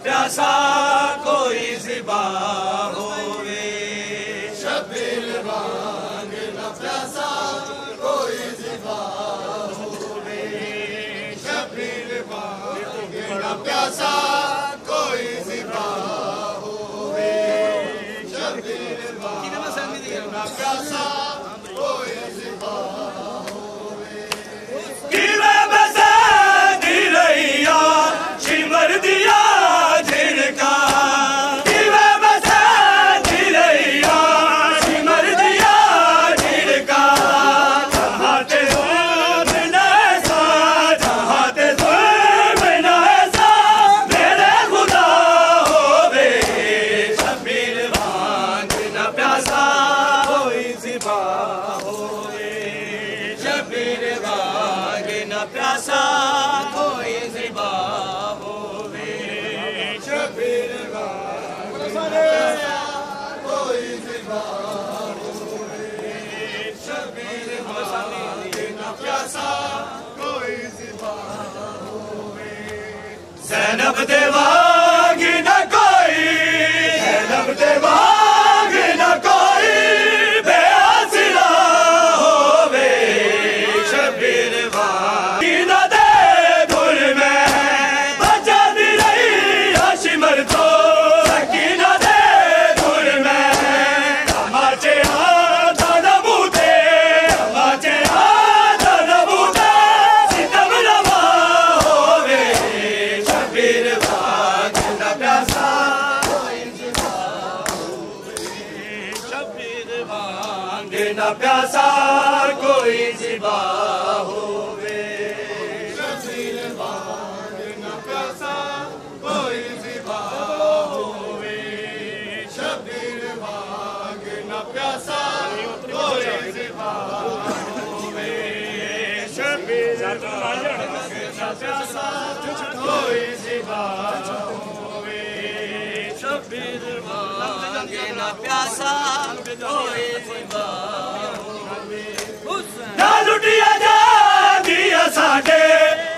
پیاسا کوئی زبا ہوئے شبیر وانگ نہ پیاسا کوئی زبا ہوئے شبیر وانگ نہ پیاسا کوئی زبا ہوئے شبیر وانگ نہ پیاسا کوئی زبا ہوئے گیرے بسے گیریا شمر دیا جھڑکا گیرے بسے گیریا شمر دیا جھڑکا جہاں تے ظلم نیسا جہاں تے ظلم نیسا میرے خدا ہوئے شبیر وانگ نہ پیاسا کوئی زبا ہوئے شبیر وانگ نہ پیاسا کوئی زبا ہوئے شبیر وانگ نہ پیاسا کوئی زبا ہوئے شبیر وانگ نہ پیاسا کوئی زبا ہوئے زینب دے وانگ نہ کوئی زینب دے وانگ نہ کوئی بے آسرا ہوئے شبیر وانگ نہ دے دھر میں بچا دی رہی شمر تو سکینہ دے دھر میں ہماچے آدھا نبوتے ہماچے آدھا نبوتے ستم روا ہوئے شبیر وانگ نہ پیاسا کوئی زبا ہوئے شبیر وانگ نہ پیاسا کوئی زبا ہوئے شبیر وانگ نہ پیاسا کوئی زبا ہوئے شبیر وانگ نہ پیاسا کوئی زبا ہوئے شبیر وانگ نہ پیاسا کوئی زبا ہوئے شبیر وانگ نہ پیاسا کوئی زبا ہوئے نہ لٹیا جا دیا ساڈے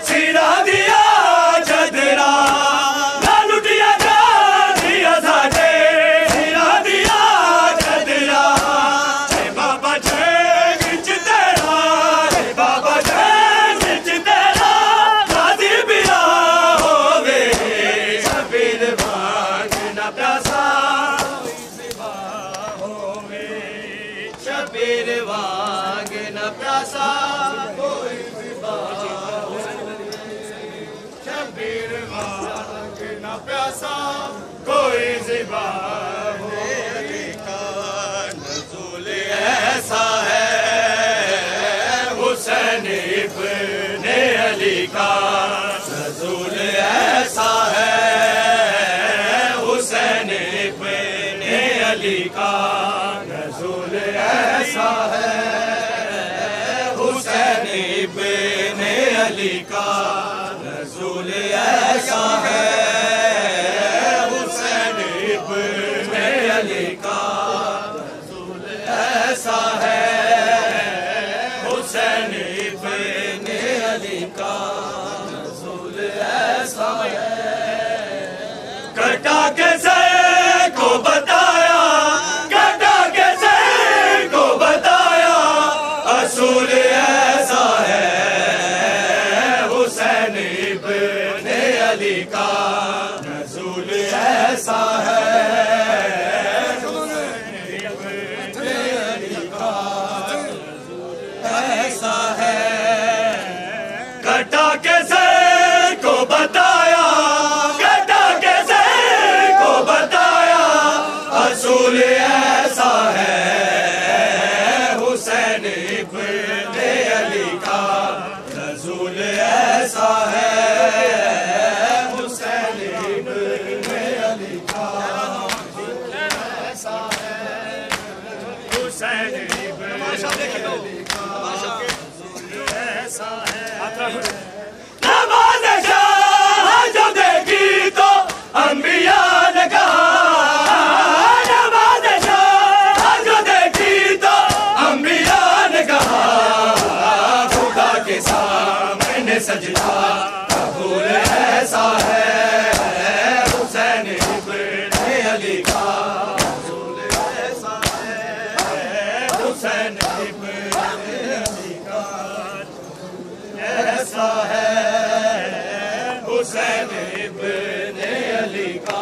سیرا دیا چدرا نہ لٹیا جا دیا ساڈے سیرا دیا چدرا اے بابا جھنگ وچ تیرا اے بابا جھنگ وچ تیرا غازی بلا ہوئے شبیر وانگ نہ پیاسا کوئی زبا ہوئے شبیر وانگ نہ پیاسا کوئی زبا ہوئے شبیر وانگ نہ پیاسا کوئی زبا ہوئے علی کا نزول ایسا ہے حسین ابن علی کا نزول ایسا ہے حسین ابن علی کا نزول ایسا ہے حسین ابن علی کا نزول ایسا ہے حسین ابن علی کا نزول ایسا ہے حسین ابن علی کا نزول ایسا ہے کٹا کے سر کو بتایا کٹا کے سر کو بتایا اصول ایسا ہے حسین ابن علی کا نزول ایسا ہے حسین ابن علی کا نزول ایسا ہے کٹا کے سر کو بتایا کٹا کے سر کو بتایا اصول ایسا ہے حسین ابن علی کا نزول ایسا ہے حسین ابن علی کا نزول ایسا ہے حسین ابن علی کا نزول ایسا ہے نماز شاہ جو دیکھی تو انبیاء نے کہا نماز شاہ جو دیکھی تو انبیاء نے کہا خدا کے سامنے سجدہ قبول ایسا ہے حسین ابن علی کا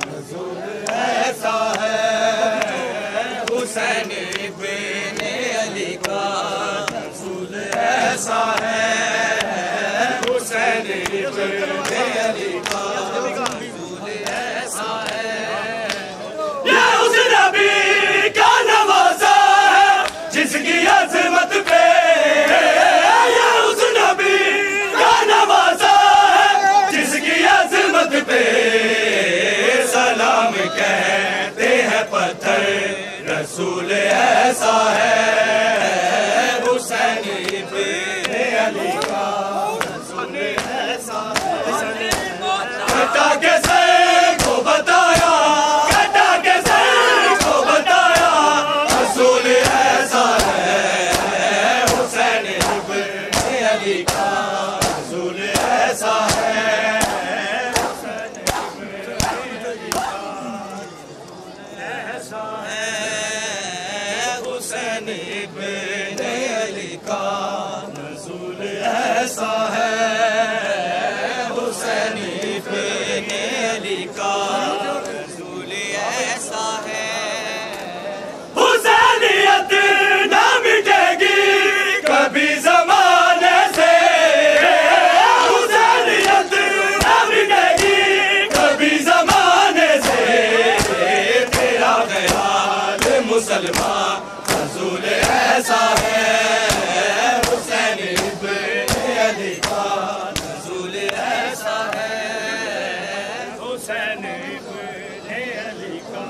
نزول ایسا ہے حسین ابن علی کا نزول ایسا ہے حسین ابن علی کا نزول ایسا ہے یہ اس نبی کا نوازا ہے جس کی عظمت پہ یہ اس نبی کا نوازا ہے جس کی عظمت پہ سلام کہتے ہیں پتھر رسول ایسا ہے حسین ابن علی کا رسول ایسا ہے کٹا کے سر کو بتایا کٹا کے سر کو بتایا رسول ایسا ہے حسین ابن علی کا رسول ایسا ہے حسین ابن علی کا نزول ایسا ہے حسین ابن علی کا نزول ایسا ہے حسینیت نہ مٹے گی کبھی زمانے سے حسینیت نہ مٹے گی کبھی زمانے سے تیرا خیال مسلمان رسول ایسا ہے حسین ابن علی کا رسول ایسا ہے حسین ابن علی کا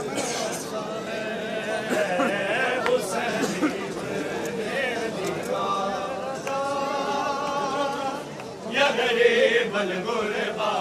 رسول ایسا ہے حسین ابن علی کا یا غریب الغربا